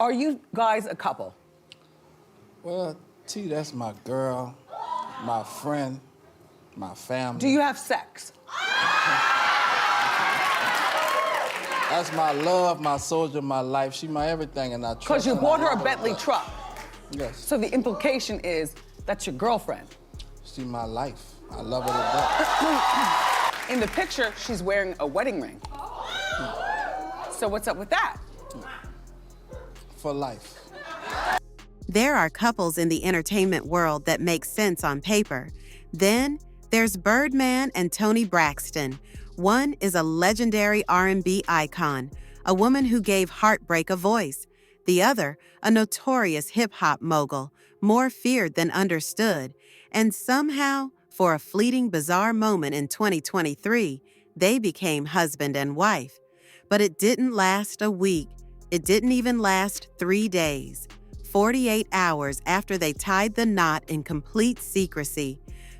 Are you guys a couple? Well, T, that's my girl, my friend, my family. Do you have sex? That's my love, my soldier, my life. She my everything, and I trust her. Because you bought her a Bentley truck. Yes. So the implication is that's your girlfriend. She my life. I love her to death. In the picture, she's wearing a wedding ring. So what's up with that? For life. There are couples in the entertainment world that make sense on paper. Then there's Birdman and Toni Braxton. One is a legendary R&B icon, a woman who gave heartbreak a voice. The other, a notorious hip-hop mogul, more feared than understood. And somehow, for a fleeting bizarre moment in 2023, they became husband and wife. But it didn't last a week. It didn't even last 3 days. 48 hours after they tied the knot in complete secrecy,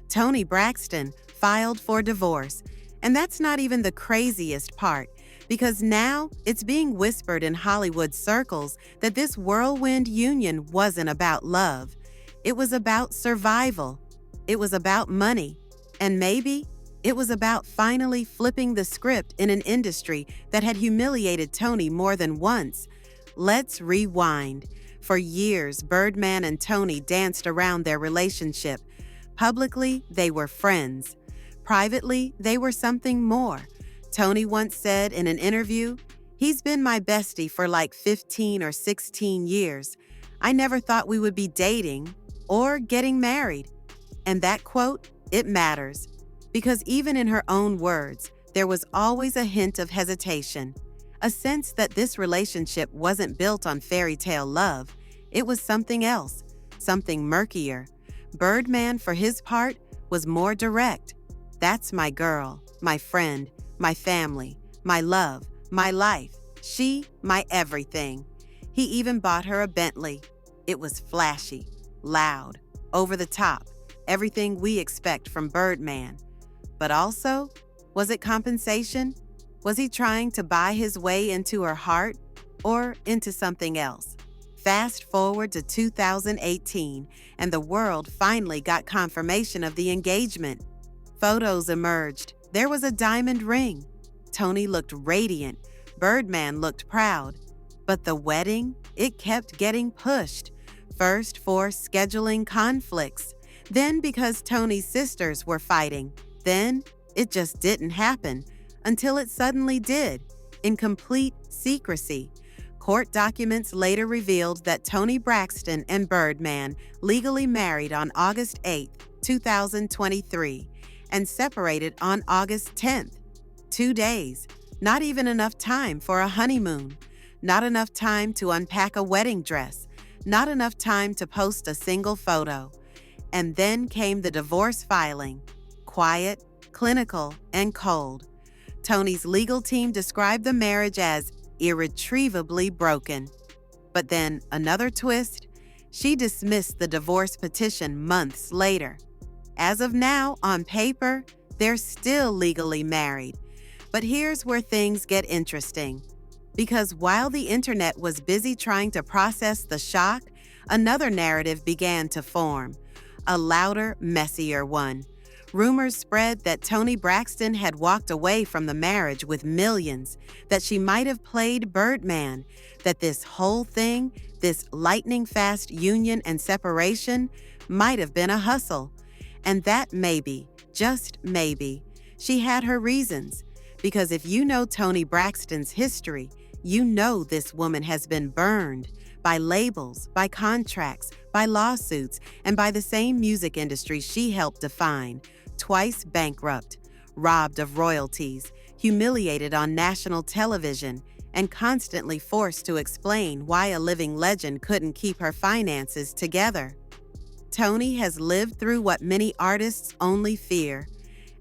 Toni Braxton filed for divorce. And that's not even the craziest part, because now it's being whispered in Hollywood circles that this whirlwind union wasn't about love. It was about survival. It was about money. And maybe it was about finally flipping the script in an industry that had humiliated Toni more than once. Let's rewind. For years, Birdman and Toni danced around their relationship. Publicly, they were friends. Privately, they were something more. Toni once said in an interview, "He's been my bestie for like 15 or 16 years. I never thought we would be dating or getting married." And that quote, it matters. Because even in her own words, there was always a hint of hesitation. A sense that this relationship wasn't built on fairy tale love. It was something else, something murkier. Birdman, for his part, was more direct. "That's my girl, my friend, my family, my love, my life. She, my everything." He even bought her a Bentley. It was flashy, loud, over the top, everything we expect from Birdman. But also, was it compensation? Was he trying to buy his way into her heart or into something else? Fast forward to 2018, and the world finally got confirmation of the engagement. Photos emerged. There was a diamond ring. Toni looked radiant. Birdman looked proud. But the wedding, it kept getting pushed. First for scheduling conflicts. Then because Toni's sisters were fighting. Then it just didn't happen. Until it suddenly did, in complete secrecy. Court documents later revealed that Toni Braxton and Birdman legally married on August 8, 2023, and separated on August 10th. 2 days, not even enough time for a honeymoon, not enough time to unpack a wedding dress, not enough time to post a single photo. And then came the divorce filing, quiet, clinical, and cold. Toni's legal team described the marriage as irretrievably broken. But then another twist, she dismissed the divorce petition months later. As of now, on paper, they're still legally married. But here's where things get interesting. Because while the internet was busy trying to process the shock, another narrative began to form, a louder, messier one. Rumors spread that Toni Braxton had walked away from the marriage with millions, that she might have played Birdman, that this whole thing, this lightning-fast union and separation, might have been a hustle. And that maybe, just maybe, she had her reasons. Because if you know Toni Braxton's history, you know this woman has been burned by labels, by contracts, by lawsuits, and by the same music industry she helped define. Twice bankrupt, robbed of royalties, humiliated on national television, and constantly forced to explain why a living legend couldn't keep her finances together. Toni has lived through what many artists only fear.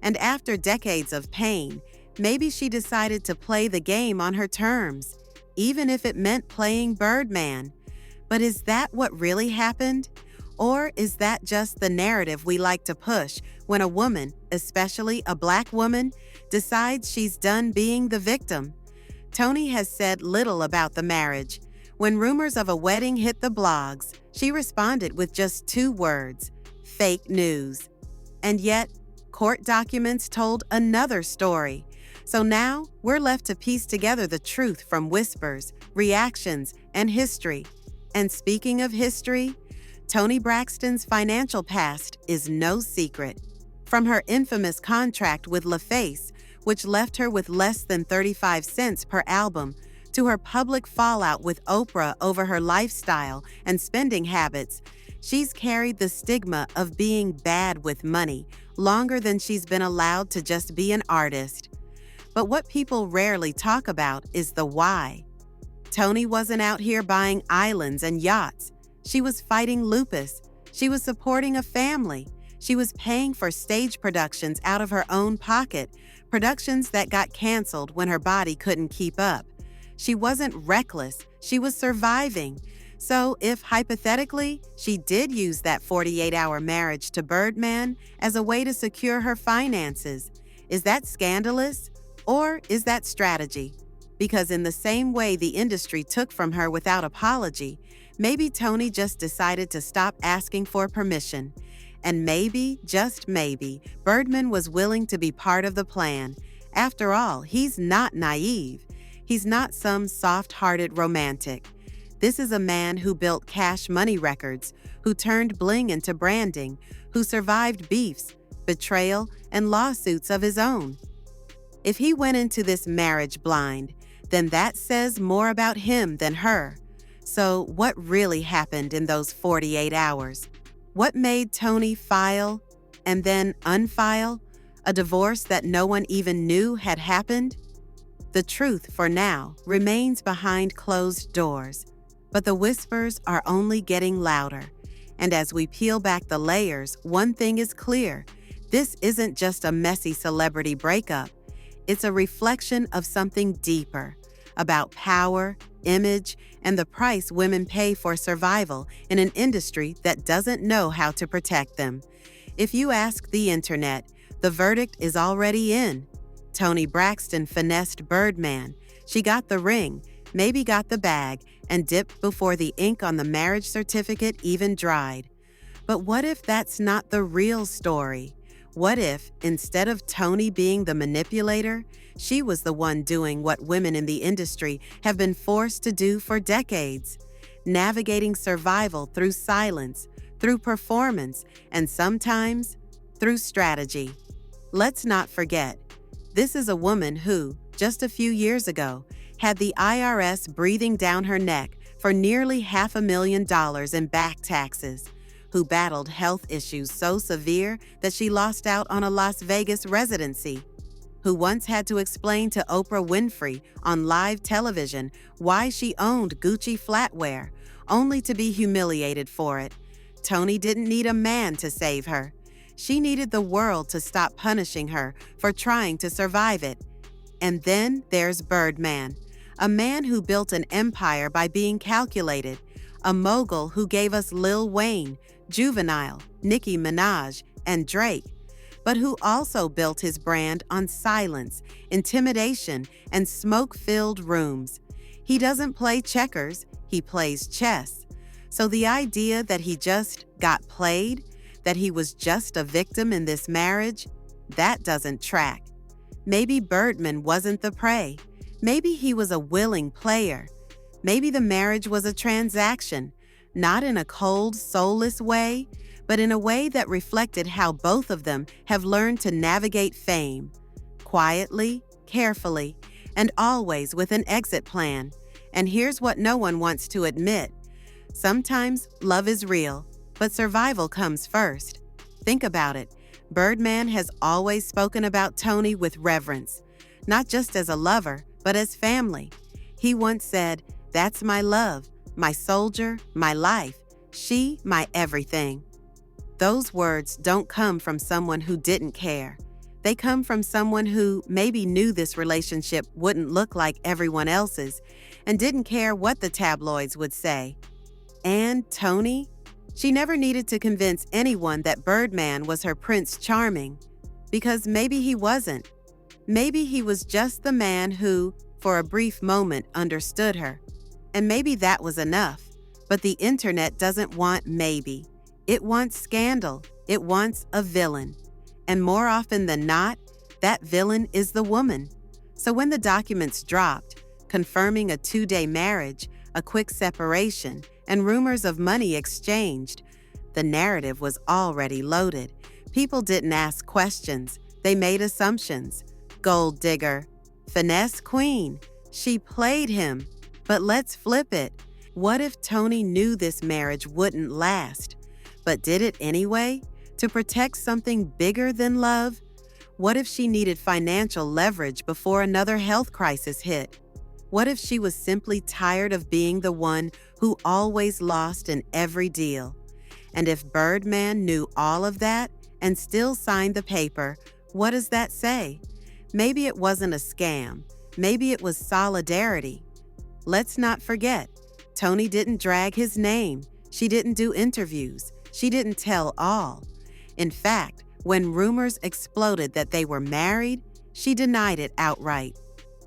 And after decades of pain, maybe she decided to play the game on her terms, even if it meant playing Birdman. But is that what really happened? Or is that just the narrative we like to push when a woman, especially a Black woman, decides she's done being the victim? Toni has said little about the marriage. When rumors of a wedding hit the blogs, she responded with just 2 words: fake news. And yet, court documents told another story. So now, we're left to piece together the truth from whispers, reactions, and history. And speaking of history, Toni Braxton's financial past is no secret. From her infamous contract with LaFace, which left her with less than 35 cents per album, to her public fallout with Oprah over her lifestyle and spending habits, she's carried the stigma of being bad with money longer than she's been allowed to just be an artist. But what people rarely talk about is the why. Toni wasn't out here buying islands and yachts. She was fighting lupus. She was supporting a family. She was paying for stage productions out of her own pocket, productions that got canceled when her body couldn't keep up. She wasn't reckless. She was surviving. So if, hypothetically, she did use that 48-hour marriage to Birdman as a way to secure her finances, is that scandalous? Or is that strategy? Because in the same way the industry took from her without apology, maybe Toni just decided to stop asking for permission. And maybe, just maybe, Birdman was willing to be part of the plan. After all, he's not naive. He's not some soft-hearted romantic. This is a man who built Cash Money Records, who turned bling into branding, who survived beefs, betrayal, and lawsuits of his own. If he went into this marriage blind, then that says more about him than her. So what really happened in those 48 hours? What made Toni file and then unfile a divorce that no one even knew had happened? The truth, for now, remains behind closed doors, but the whispers are only getting louder. And as we peel back the layers, one thing is clear: this isn't just a messy celebrity breakup. It's a reflection of something deeper, about power, image, and the price women pay for survival in an industry that doesn't know how to protect them. If you ask the internet, the verdict is already in. Toni Braxton finessed Birdman. She got the ring, maybe got the bag, and dipped before the ink on the marriage certificate even dried. But what if that's not the real story? What if, instead of Toni being the manipulator, she was the one doing what women in the industry have been forced to do for decades, navigating survival through silence, through performance, and sometimes through strategy? Let's not forget, this is a woman who, just a few years ago, had the IRS breathing down her neck for nearly $500,000 in back taxes, who battled health issues so severe that she lost out on a Las Vegas residency, who once had to explain to Oprah Winfrey on live television why she owned Gucci flatware, only to be humiliated for it. Toni didn't need a man to save her. She needed the world to stop punishing her for trying to survive it. And then there's Birdman, a man who built an empire by being calculated, a mogul who gave us Lil Wayne, Juvenile, Nicki Minaj, and Drake, but who also built his brand on silence, intimidation, and smoke-filled rooms. He doesn't play checkers, he plays chess. So the idea that he just got played, that he was just a victim in this marriage, that doesn't track. Maybe Birdman wasn't the prey. Maybe he was a willing player. Maybe the marriage was a transaction, not in a cold, soulless way, but in a way that reflected how both of them have learned to navigate fame, quietly, carefully, and always with an exit plan. And here's what no one wants to admit. Sometimes love is real, but survival comes first. Think about it. Birdman has always spoken about Toni with reverence, not just as a lover, but as family. He once said, "That's my love, my soldier, my life, she, my everything." Those words don't come from someone who didn't care. They come from someone who maybe knew this relationship wouldn't look like everyone else's and didn't care what the tabloids would say. And Toni? She never needed to convince anyone that Birdman was her Prince Charming, because maybe he wasn't. Maybe he was just the man who, for a brief moment, understood her. And maybe that was enough. But the internet doesn't want maybe. It wants scandal. It wants a villain. And more often than not, that villain is the woman. So when the documents dropped, confirming a 2-day marriage, a quick separation, and rumors of money exchanged, the narrative was already loaded. People didn't ask questions. They made assumptions. Gold digger. Finesse queen. She played him. But let's flip it. What if Toni knew this marriage wouldn't last, but did it anyway to protect something bigger than love? What if she needed financial leverage before another health crisis hit? What if she was simply tired of being the one who always lost in every deal? And if Birdman knew all of that and still signed the paper, what does that say? Maybe it wasn't a scam. Maybe it was solidarity. Let's not forget, Toni didn't drag his name. She didn't do interviews. She didn't tell all. In fact, when rumors exploded that they were married, she denied it outright.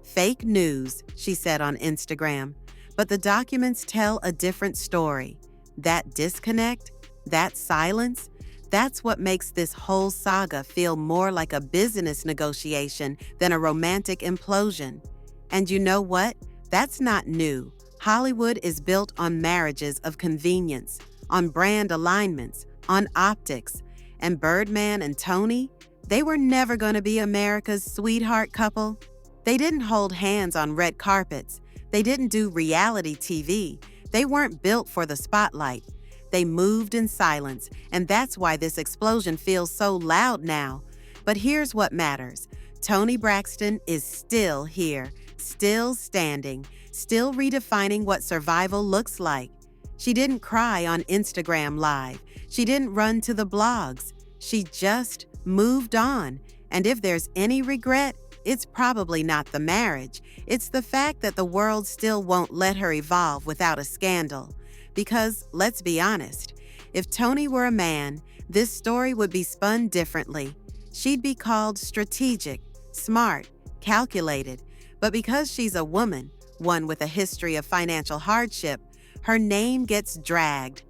Fake news, she said on Instagram. But the documents tell a different story. That disconnect, that silence, that's what makes this whole saga feel more like a business negotiation than a romantic implosion. And you know what? That's not new. Hollywood is built on marriages of convenience, on brand alignments, on optics. And Birdman and Toni, they were never going to be America's sweetheart couple. They didn't hold hands on red carpets. They didn't do reality TV. They weren't built for the spotlight. They moved in silence, and that's why this explosion feels so loud now. But here's what matters. Toni Braxton is still here, still standing, still redefining what survival looks like. She didn't cry on Instagram Live. She didn't run to the blogs. She just moved on. And if there's any regret, it's probably not the marriage. It's the fact that the world still won't let her evolve without a scandal. Because, let's be honest, if Toni were a man, this story would be spun differently. She'd be called strategic, smart, calculated. But because she's a woman, one with a history of financial hardship, her name gets dragged.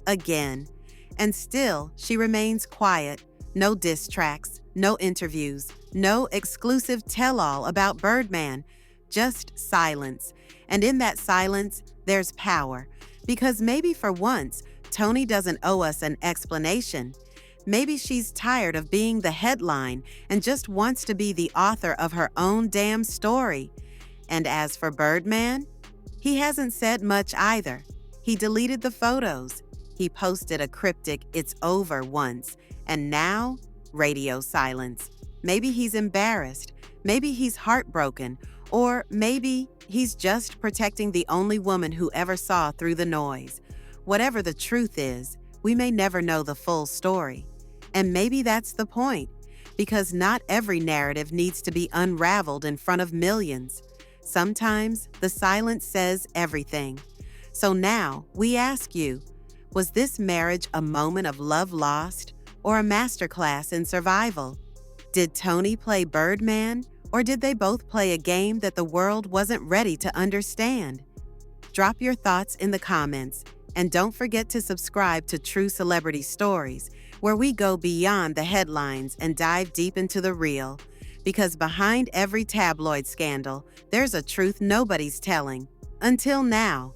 Again. And still, she remains quiet. No diss tracks, no interviews, no exclusive tell-all about Birdman. Just silence. And in that silence, there's power. Because maybe for once, Toni doesn't owe us an explanation. Maybe she's tired of being the headline and just wants to be the author of her own damn story. And as for Birdman, he hasn't said much either. He deleted the photos. He posted a cryptic "It's over" once, and now, radio silence. Maybe he's embarrassed. Maybe he's heartbroken. Or maybe he's just protecting the only woman who ever saw through the noise. Whatever the truth is, we may never know the full story. And maybe that's the point, because not every narrative needs to be unraveled in front of millions. Sometimes the silence says everything. So now we ask you, was this marriage a moment of love lost or a masterclass in survival? Did Toni play Birdman, or did they both play a game that the world wasn't ready to understand? Drop your thoughts in the comments, and don't forget to subscribe to True Celebrity Stories, where we go beyond the headlines and dive deep into the real. Because behind every tabloid scandal, there's a truth nobody's telling. Until now.